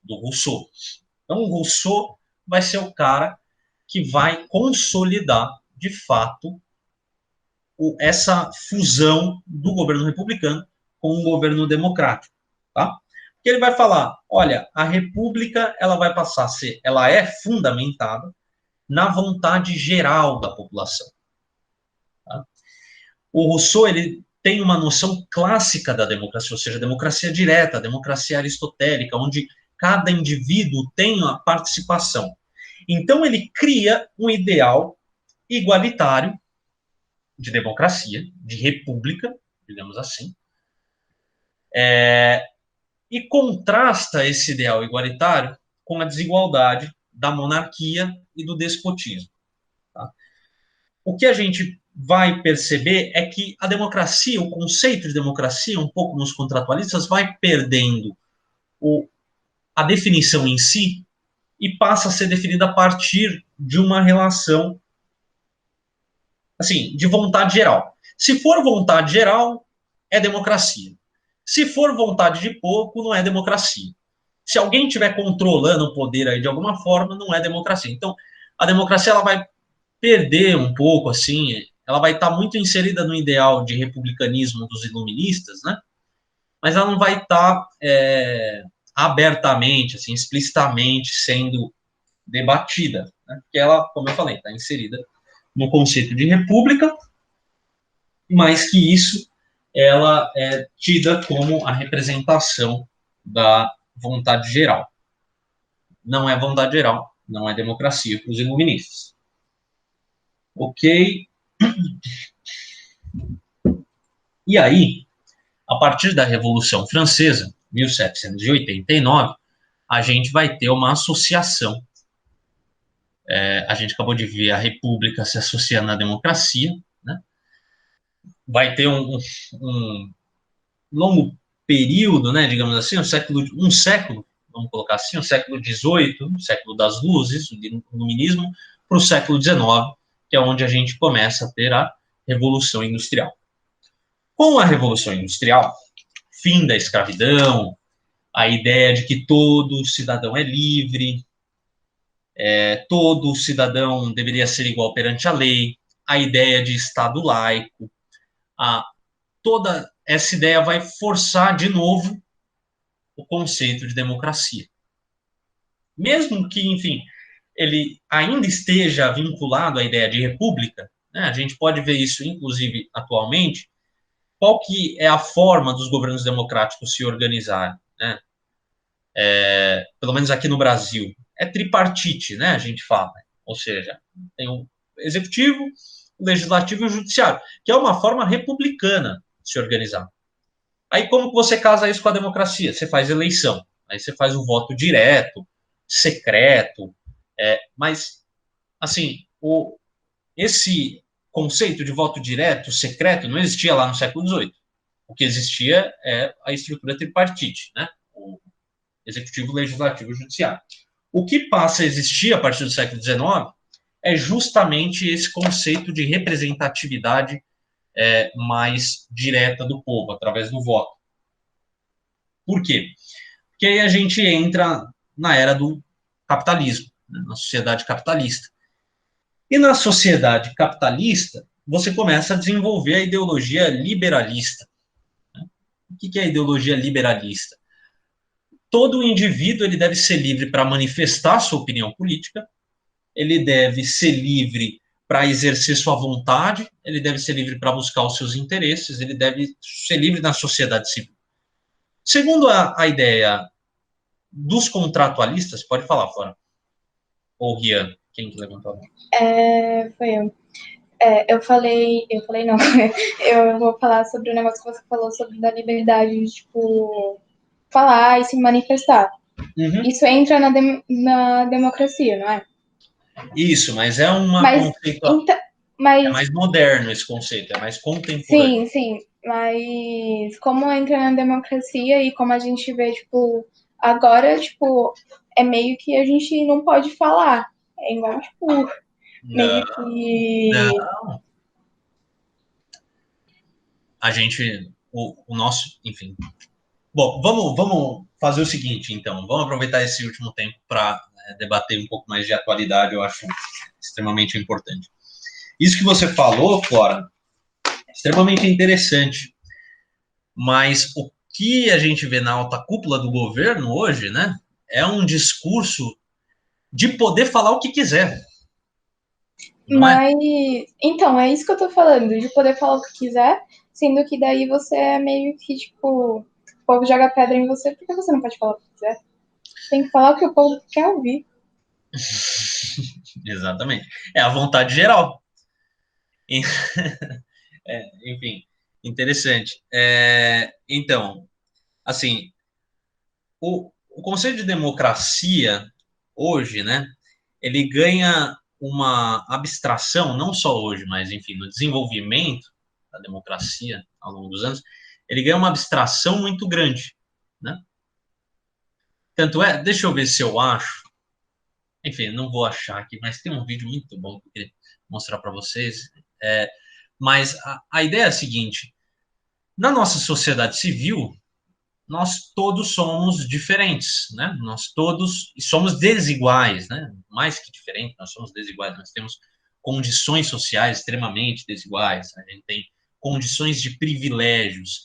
do Rousseau. Então, o Rousseau vai ser o cara que vai consolidar, de fato, essa fusão do governo republicano com o governo democrático. Tá? Porque ele vai falar, olha, a república ela vai passar a ser, ela é fundamentada na vontade geral da população. Tá? O Rousseau ele tem uma noção clássica da democracia, ou seja, a democracia direta, a democracia aristotélica, onde cada indivíduo tem a participação. Então ele cria um ideal igualitário de democracia, de república, digamos assim, e contrasta esse ideal igualitário com a desigualdade da monarquia e do despotismo. Tá? O que a gente vai perceber é que a democracia, o conceito de democracia, um pouco nos contratualistas, vai perdendo a definição em si e passa a ser definida a partir de uma relação assim, de vontade geral. Se for vontade geral, é democracia. Se for vontade de pouco, não é democracia. Se alguém estiver controlando o poder aí de alguma forma, não é democracia. Então, a democracia ela vai perder um pouco, assim, ela vai estar muito inserida no ideal de republicanismo dos iluministas, né? Mas ela não vai estar abertamente, assim, explicitamente sendo debatida, né? Porque ela, como eu falei, está inserida no conceito de república, mais que isso, ela é tida como a representação da vontade geral. Não é vontade geral, não é democracia para os iluministas. Ok? E aí, a partir da Revolução Francesa, 1789, a gente vai ter uma associação. A gente acabou de ver a República se associando à democracia, né? Vai ter um longo período, né, digamos assim, um século, vamos colocar assim, o século XVIII, o século das luzes, o iluminismo, para o século XIX, que é onde a gente começa a ter a Revolução Industrial. Com a Revolução Industrial, fim da escravidão, a ideia de que todo cidadão é livre, todo cidadão deveria ser igual perante a lei, a ideia de Estado laico, toda essa ideia vai forçar de novo o conceito de democracia. Mesmo que, enfim, ele ainda esteja vinculado à ideia de república, né, a gente pode ver isso, inclusive, atualmente, qual que é a forma dos governos democráticos se organizarem, né? Pelo menos aqui no Brasil, é tripartite, né, a gente fala. Ou seja, tem o executivo, o legislativo e o judiciário, que é uma forma republicana de se organizar. Aí como você casa isso com a democracia? Você faz eleição, aí você faz o voto direto, secreto, mas, assim, esse conceito de voto direto, secreto, não existia lá no século XVIII. O que existia é a estrutura tripartite, né? O executivo, legislativo e judiciário. O que passa a existir a partir do século XIX é justamente esse conceito de representatividade mais direta do povo, através do voto. Por quê? Porque aí a gente entra na era do capitalismo, né, na sociedade capitalista. E na sociedade capitalista, você começa a desenvolver a ideologia liberalista. O que é a ideologia liberalista? Todo indivíduo ele deve ser livre para manifestar sua opinião política, ele deve ser livre para exercer sua vontade, ele deve ser livre para buscar os seus interesses, ele deve ser livre na sociedade civil. Segundo a ideia dos contratualistas, pode falar fora. Ou Rian, quem que levantou a mão? Foi eu. Eu falei não, eu vou falar sobre o negócio que você falou sobre da liberdade de, tipo, falar e se manifestar. Uhum. Isso entra na democracia, não é? Isso, mas é conceito. Então, é mais moderno esse conceito, é mais Sim, contemporâneo. sim. Mas como entra na democracia e como a gente vê, tipo, agora, tipo, é meio que a gente não pode falar. É igual, tipo, meio que. Não. A gente, o nosso, enfim. Bom, vamos fazer o seguinte, então. Vamos aproveitar esse último tempo para debater um pouco mais de atualidade, eu acho extremamente importante. Isso que você falou, Flora, é extremamente interessante. Mas o que a gente vê na alta cúpula do governo hoje, né, é um discurso de poder falar o que quiser. Mas, então, é isso que eu tô falando, de poder falar o que quiser, sendo que daí você é meio que, tipo, o povo joga pedra em você, porque você não pode falar o que quiser. Tem que falar o que o povo quer ouvir. Exatamente. É a vontade geral. Enfim, interessante. Então, assim, o conceito de democracia, hoje, né, ele ganha uma abstração, não só hoje, mas, enfim, no desenvolvimento da democracia ao longo dos anos, ele ganha uma abstração muito grande, né? Tanto deixa eu ver se eu acho, enfim, não vou achar aqui, mas tem um vídeo muito bom que eu queria mostrar para vocês. Mas a ideia é a seguinte: na nossa sociedade civil, nós todos somos diferentes, né? Nós todos somos desiguais, né? Mais que diferentes, nós somos desiguais. Nós temos condições sociais extremamente desiguais. A gente tem condições de privilégios.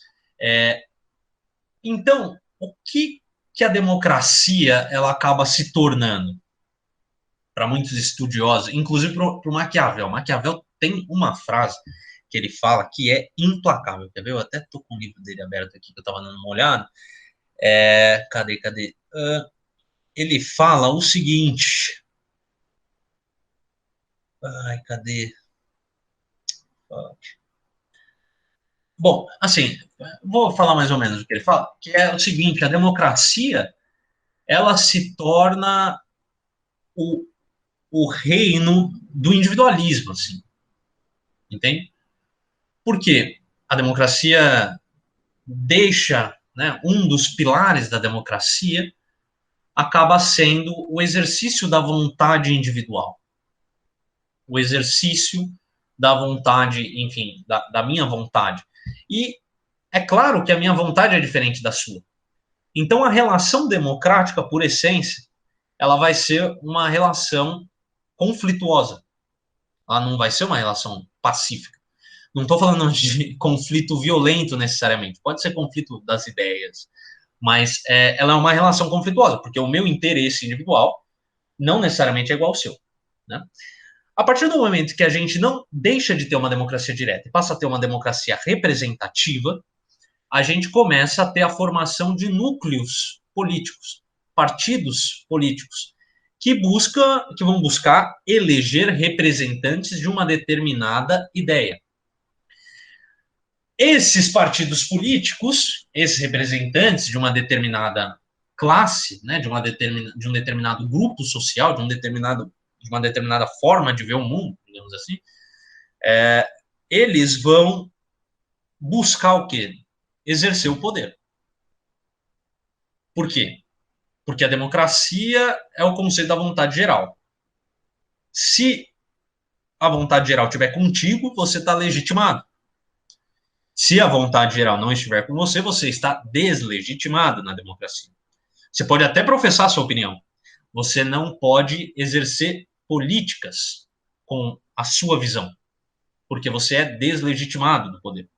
Então, o que a democracia ela acaba se tornando? Para muitos estudiosos, inclusive para o Maquiavel. Maquiavel tem uma frase que ele fala que é implacável. Quer ver? Eu até tô com o livro dele aberto aqui, que eu tava dando uma olhada. Cadê? Ele fala o seguinte. Ai, cadê? Bom, assim, vou falar mais ou menos o que ele fala, que é o seguinte, a democracia, ela se torna o, o reino do individualismo, assim, entende? Por quê? A democracia deixa, né, um dos pilares da democracia acaba sendo o exercício da vontade individual, o exercício da vontade, enfim, da minha vontade. E é claro que a minha vontade é diferente da sua. Então, a relação democrática, por essência, ela vai ser uma relação conflituosa. Ela não vai ser uma relação pacífica. Não estou falando de conflito violento necessariamente. Pode ser conflito das ideias, mas ela é uma relação conflituosa, porque o meu interesse individual não necessariamente é igual ao seu. Né? A partir do momento que a gente não deixa de ter uma democracia direta e passa a ter uma democracia representativa, a gente começa a ter a formação de núcleos políticos, partidos políticos, que vão buscar eleger representantes de uma determinada ideia. Esses partidos políticos, esses representantes de uma determinada classe, né, de um determinado grupo social, de uma determinada forma de ver o mundo, digamos assim, eles vão buscar o quê? Exercer o poder. Por quê? Porque a democracia é o conceito da vontade geral. Se a vontade geral estiver contigo, você está legitimado. Se a vontade geral não estiver com você, você está deslegitimado na democracia. Você pode até professar a sua opinião. Você não pode exercer políticas com a sua visão, porque você é deslegitimado do poder.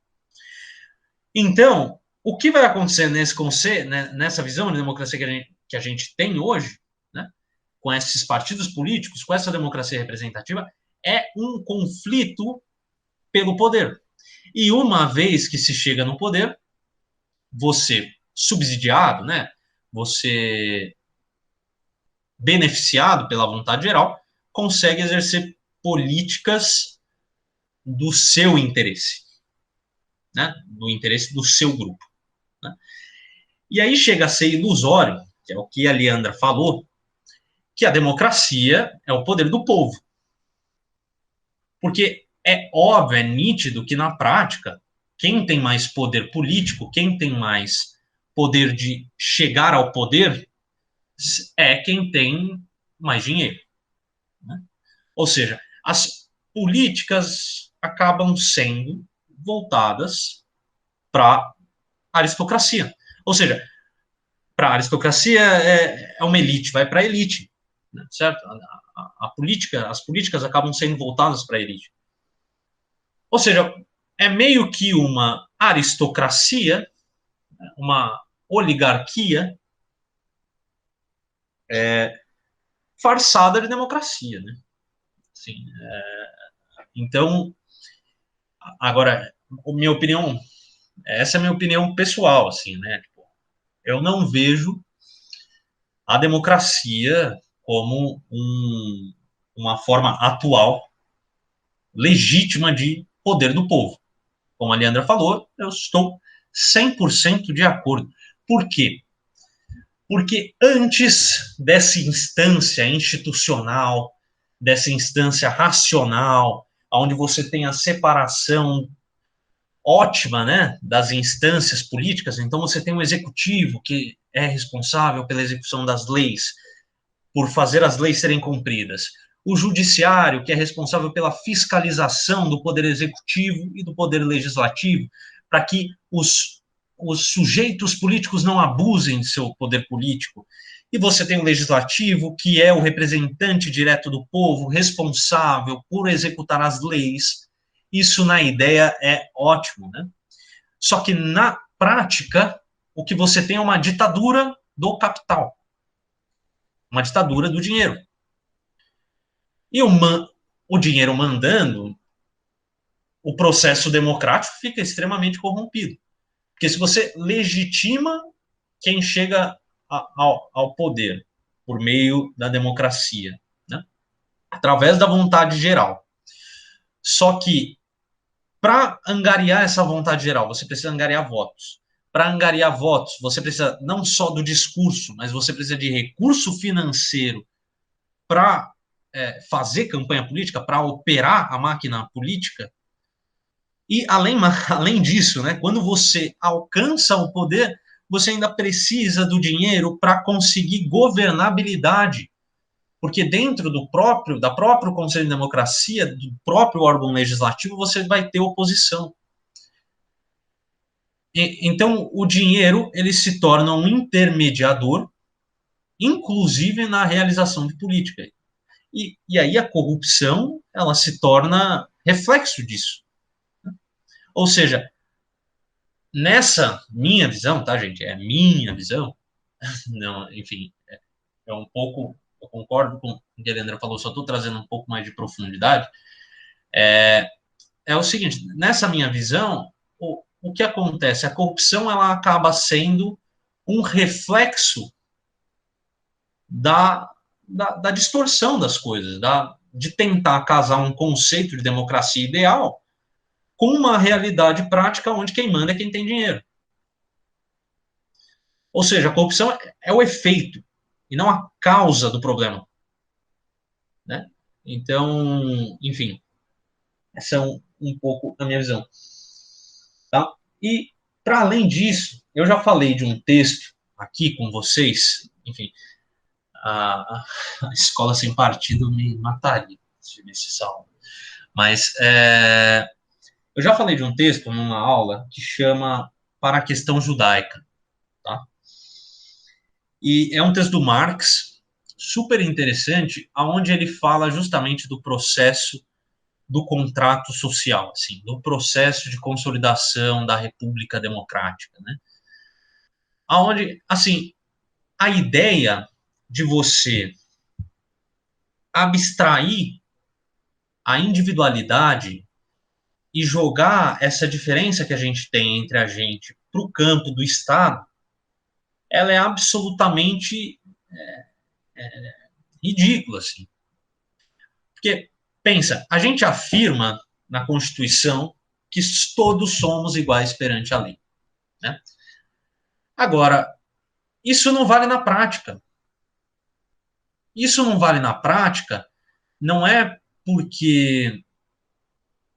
Então, o que vai acontecer nessa visão de democracia que a gente tem hoje, né, com esses partidos políticos, com essa democracia representativa, é um conflito pelo poder. E uma vez que se chega no poder, você subsidiado, né, você beneficiado pela vontade geral, consegue exercer políticas do seu interesse, né, do interesse do seu grupo. Né? E aí chega a ser ilusório, que é o que a Leandra falou, que a democracia é o poder do povo. Porque é óbvio, é nítido que na prática, quem tem mais poder político, quem tem mais poder de chegar ao poder, é quem tem mais dinheiro. Né? Ou seja, as políticas acabam sendo voltadas para a aristocracia. Ou seja, para a aristocracia é uma elite, vai para a elite, né? Certo? As políticas acabam sendo voltadas para a elite. Ou seja, é meio que uma aristocracia, uma oligarquia farçada de democracia, né? Assim, então, agora, minha opinião, essa é a minha opinião pessoal, assim, né? Eu não vejo a democracia como uma forma atual, legítima de poder do povo. Como a Leandra falou, eu estou 100% de acordo. Por quê? Porque antes dessa instância institucional, dessa instância racional, onde você tem a separação ótima, né, das instâncias políticas, então você tem um executivo que é responsável pela execução das leis, por fazer as leis serem cumpridas. O judiciário, que é responsável pela fiscalização do poder executivo e do poder legislativo, para que os sujeitos políticos não abusem de seu poder político. E você tem o legislativo, que é o representante direto do povo, responsável por executar as leis. Isso, na ideia, é ótimo, né? Só que, na prática, o que você tem é uma ditadura do capital. Uma ditadura do dinheiro. E o dinheiro mandando, o processo democrático fica extremamente corrompido. Porque se você legitima quem chega ao poder por meio da democracia, né? Através da vontade geral. Só que, para angariar essa vontade geral, você precisa angariar votos. Para angariar votos, você precisa não só do discurso, mas você precisa de recurso financeiro para fazer campanha política, para operar a máquina política. E, além disso, né, quando você alcança o poder, você ainda precisa do dinheiro para conseguir governabilidade. Porque dentro da próprio Conselho de Democracia, do próprio órgão legislativo, você vai ter oposição. Então, o dinheiro ele se torna um intermediador, inclusive na realização de política. E aí a corrupção ela se torna reflexo disso. Ou seja, nessa minha visão, tá, gente? É minha visão. Não, enfim, é um pouco. Eu concordo com o que a Helena falou, só estou trazendo um pouco mais de profundidade. É o seguinte: nessa minha visão, o que acontece? A corrupção ela acaba sendo um reflexo da distorção das coisas, de tentar casar um conceito de democracia ideal com uma realidade prática onde quem manda é quem tem dinheiro. Ou seja, a corrupção é o efeito e não a causa do problema. Né? Então, enfim, essa é um pouco a minha visão. Tá? E, para além disso, eu já falei de um texto aqui com vocês, enfim, a escola sem partido me mataria se visse salvo. Mas eu já falei de um texto numa aula que chama Para a Questão Judaica. Tá? E é um texto do Marx, super interessante, onde ele fala justamente do processo do contrato social, assim, do processo de consolidação da República Democrática, né? Aonde, assim, a ideia de você abstrair a individualidade e jogar essa diferença que a gente tem entre a gente para o campo do Estado, ela é absolutamente ridícula, assim. Porque, pensa, a gente afirma na Constituição que todos somos iguais perante a lei, né? Agora, isso não vale na prática. Isso não vale na prática, não é porque,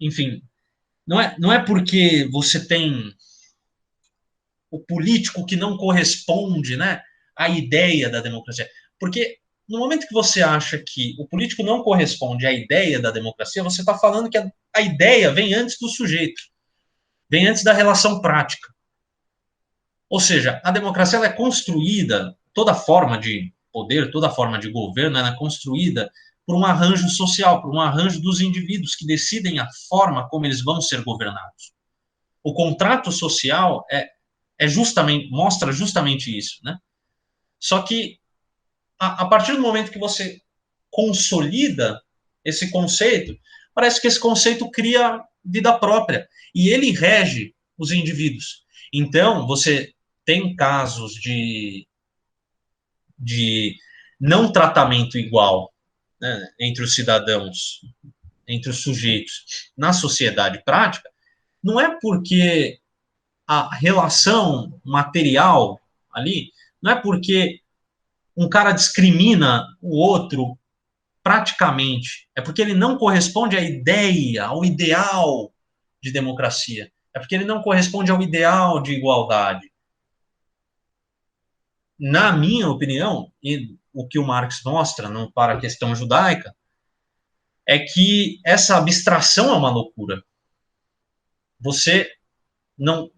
enfim, não é porque você tem o político que não corresponde, né, à ideia da democracia. Porque no momento que você acha que o político não corresponde à ideia da democracia, você está falando que a ideia vem antes do sujeito, vem antes da relação prática. Ou seja, a democracia ela é construída, toda forma de poder, toda forma de governo, ela é construída por um arranjo social, por um arranjo dos indivíduos que decidem a forma como eles vão ser governados. O contrato social mostra justamente isso, né? Só que a partir do momento que você consolida esse conceito, parece que esse conceito cria vida própria e ele rege os indivíduos. Então, você tem casos de não tratamento igual, né, entre os cidadãos, entre os sujeitos na sociedade prática, não é porque a relação material ali, não é porque um cara discrimina o outro praticamente, é porque ele não corresponde à ideia, ao ideal de democracia, é porque ele não corresponde ao ideal de igualdade. Na minha opinião, e o que o Marx mostra para a questão judaica, é que essa abstração é uma loucura. Você não.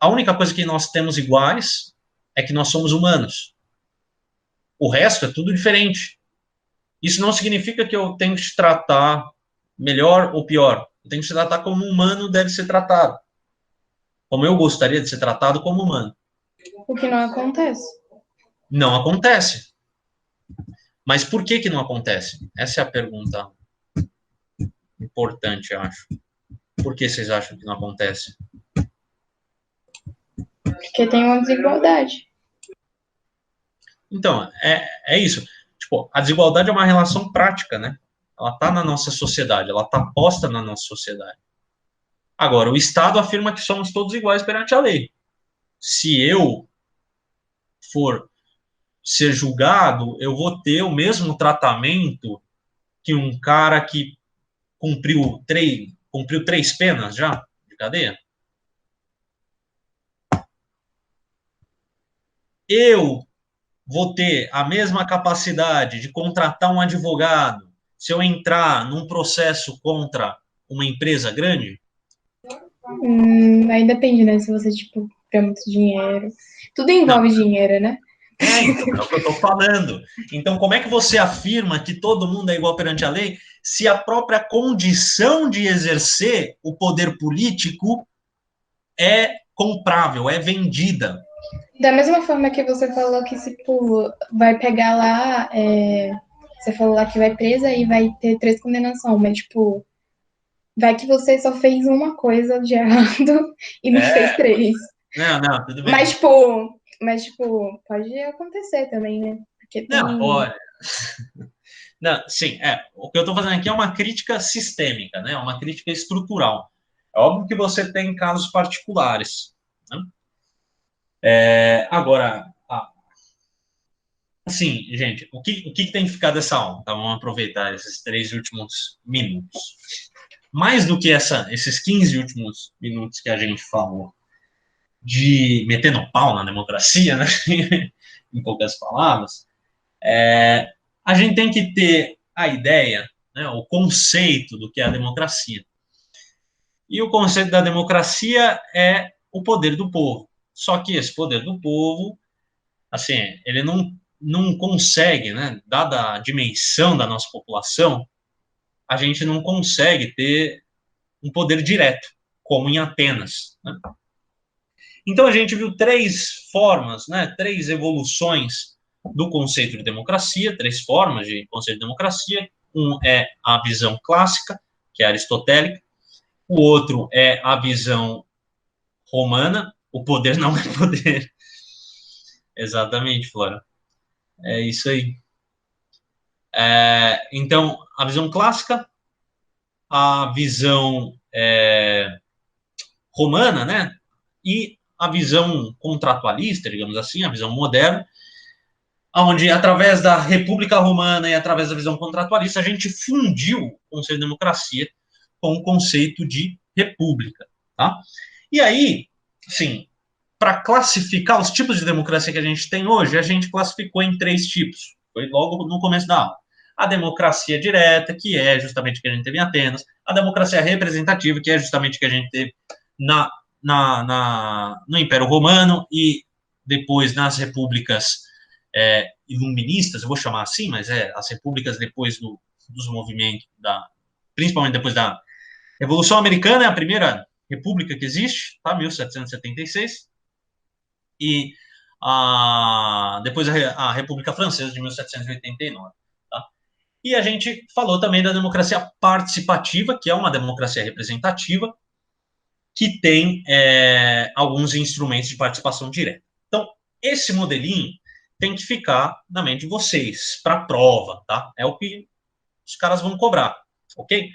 A única coisa que nós temos iguais é que nós somos humanos. O resto é tudo diferente. Isso não significa que eu tenho que te tratar melhor ou pior. Eu tenho que te tratar como um humano deve ser tratado. Como eu gostaria de ser tratado como humano. O que não acontece. Não acontece. Mas por que não acontece? Essa é a pergunta importante, eu acho. Por que vocês acham que não acontece? Porque tem uma desigualdade. Então, é isso. Tipo, a desigualdade é uma relação prática, né? Ela está na nossa sociedade, ela está posta na nossa sociedade. Agora, o Estado afirma que somos todos iguais perante a lei. Se eu for ser julgado, eu vou ter o mesmo tratamento que um cara que cumpriu três penas já de cadeia. Eu vou ter a mesma capacidade de contratar um advogado se eu entrar num processo contra uma empresa grande? Aí depende, né? Se você, tipo, quer muito dinheiro. Tudo envolve dinheiro, né? Então, é o que eu estou falando. Então, como é que você afirma que todo mundo é igual perante a lei se a própria condição de exercer o poder político é comprável, é vendida? Da mesma forma que você falou que, tipo, vai pegar lá, você falou lá que vai presa e vai ter 3 condenações, mas, tipo, vai que você só fez uma coisa de errado e não fez 3. Não, tudo bem. Mas, tipo, pode acontecer também, né? Porque tem... Não, olha. Não, sim, o que eu estou fazendo aqui é uma crítica sistêmica, né? Uma crítica estrutural. É óbvio que você tem casos particulares, né? Agora, assim, gente, o que tem que ficar dessa aula? Tá? Vamos aproveitar esses 3 últimos minutos. Mais do que esses 15 últimos minutos que a gente falou de meter no pau na democracia, né? Em poucas palavras, a gente tem que ter a ideia, né, o conceito do que é a democracia. E o conceito da democracia é o poder do povo. Só que esse poder do povo, assim, ele não consegue, né, dada a dimensão da nossa população, a gente não consegue ter um poder direto, como em Atenas, né? Então a gente viu 3 formas, né, 3 evoluções do conceito de democracia, 3 formas de conceito de democracia. Um é a visão clássica, que é aristotélica. O outro é a visão romana. O poder não é poder. Exatamente, Flora. É isso aí. Então, a visão clássica, a visão romana, né? E a visão contratualista, digamos assim, a visão moderna, onde, através da República Romana e através da visão contratualista, a gente fundiu o conceito de democracia com o conceito de república. Tá? E aí, sim, para classificar os tipos de democracia que a gente tem hoje, a gente classificou em 3 tipos. Foi logo no começo da aula. A democracia direta, que é justamente o que a gente teve em Atenas. A democracia representativa, que é justamente o que a gente teve no Império Romano e depois nas repúblicas iluministas, eu vou chamar assim, mas as repúblicas depois dos movimentos, principalmente depois da Revolução Americana, é a primeira república que existe, tá? 1776. E depois a República Francesa, de 1789. Tá? E a gente falou também da democracia participativa, que é uma democracia representativa, que tem alguns instrumentos de participação direta. Então, esse modelinho tem que ficar na mente de vocês, para a prova, tá? É o que os caras vão cobrar, ok?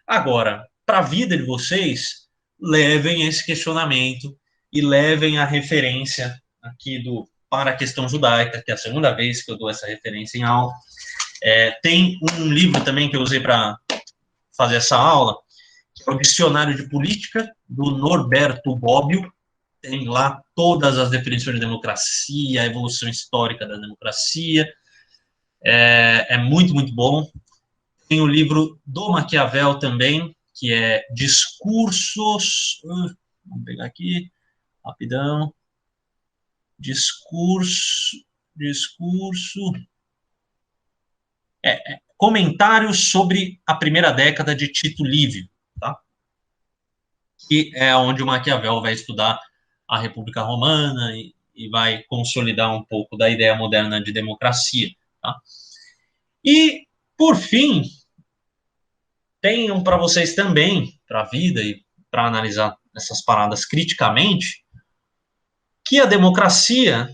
Agora, para a vida de vocês, levem esse questionamento e levem a referência aqui para a questão judaica, que é a segunda vez que eu dou essa referência em aula. Tem um livro também que eu usei para fazer essa aula, que é o Dicionário de Política, do Norberto Bobbio. Tem lá todas as definições de democracia, a evolução histórica da democracia. É muito, muito bom. Tem o livro do Maquiavel também, que é Discursos... Vamos pegar aqui, rapidão. Comentários sobre a primeira década de Tito Livio, tá? Que é onde o Maquiavel vai estudar a República Romana e vai consolidar um pouco da ideia moderna de democracia, tá? E, por fim, tenham para vocês também, para a vida e para analisar essas paradas criticamente, que a democracia,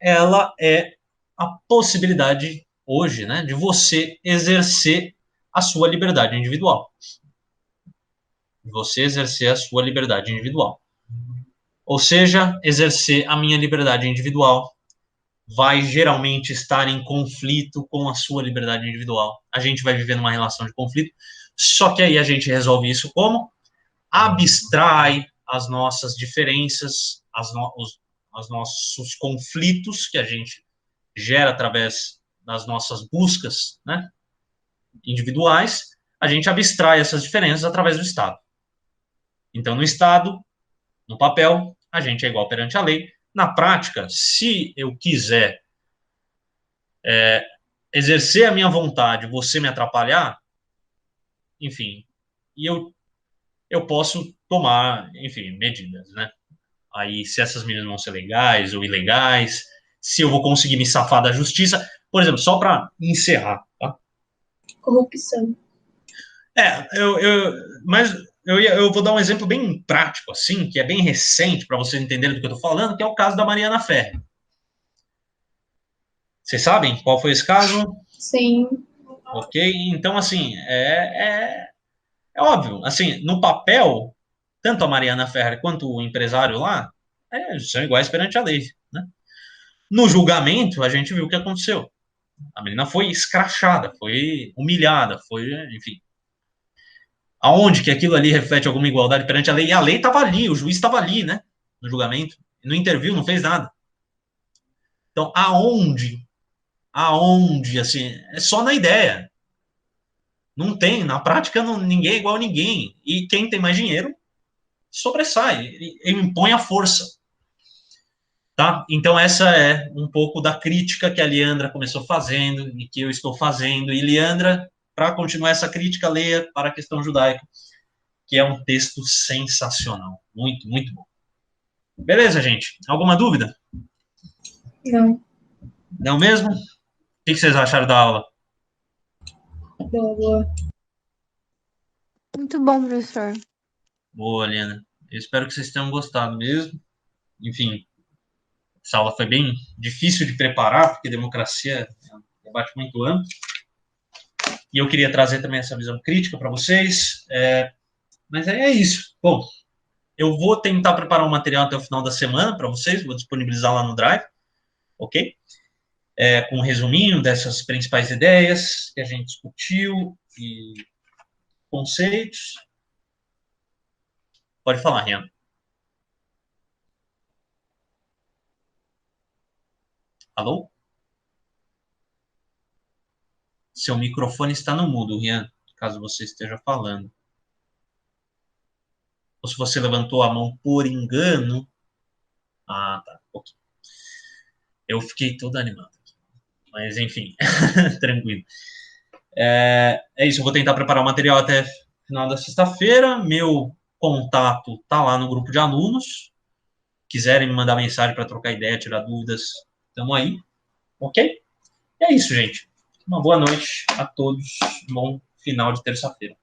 ela é a possibilidade hoje, né, de você exercer a sua liberdade individual. Você exercer a sua liberdade individual. Ou seja, exercer a minha liberdade individual vai geralmente estar em conflito com a sua liberdade individual. A gente vai viver numa relação de conflito, só que aí a gente resolve isso como? Abstrai as nossas diferenças, os nossos conflitos que a gente gera através das nossas buscas, né, individuais, a gente abstrai essas diferenças através do Estado. Então, no Estado, no papel, a gente é igual perante a lei. Na prática, se eu quiser exercer a minha vontade, você me atrapalhar, enfim, e eu posso tomar, enfim, medidas, né? Aí, se essas medidas vão ser legais ou ilegais, se eu vou conseguir me safar da justiça. Por exemplo, só para encerrar, tá? Corrupção. Mas eu vou dar um exemplo bem prático, assim, que é bem recente, para vocês entenderem do que eu estou falando, que é o caso da Mariana Ferrer. Vocês sabem qual foi esse caso? Sim. Ok? Então, assim, é óbvio. Assim, no papel, tanto a Mariana Ferrer quanto o empresário lá são iguais perante a lei, né? No julgamento, a gente viu o que aconteceu. A menina foi escrachada, foi humilhada, foi, enfim. Aonde que aquilo ali reflete alguma igualdade perante a lei? E a lei estava ali, o juiz estava ali, né? No julgamento. Não interviu, não fez nada. Então, assim, é só na ideia. Não tem, na prática, ninguém é igual a ninguém. E quem tem mais dinheiro sobressai, ele impõe a força. Tá? Então, essa é um pouco da crítica que a Liandra começou fazendo e que eu estou fazendo. E, Liandra, para continuar essa crítica, leia Para a Questão Judaica, que é um texto sensacional. Muito, muito bom. Beleza, gente? Alguma dúvida? Não. Não mesmo? O que vocês acharam da aula? Boa, boa. Muito bom, professor. Boa, Liana. Eu espero que vocês tenham gostado mesmo. Enfim, essa aula foi bem difícil de preparar, porque democracia é um debate muito amplo. E eu queria trazer também essa visão crítica para vocês. Mas é isso. Bom, eu vou tentar preparar um material até o final da semana para vocês, vou disponibilizar lá no Drive, ok? Com um resuminho dessas principais ideias que a gente discutiu e conceitos. Pode falar, Rian. Alô? Seu microfone está no mudo, Rian, caso você esteja falando. Ou se você levantou a mão por engano. Ah, tá. Ok. Eu fiquei todo animado. Mas, enfim, tranquilo. É isso, eu vou tentar preparar o material até final da sexta-feira. Meu contato tá lá no grupo de alunos. Quiserem me mandar mensagem para trocar ideia, tirar dúvidas, estamos aí. Ok? E é isso, gente. Uma boa noite a todos. Bom final de terça-feira.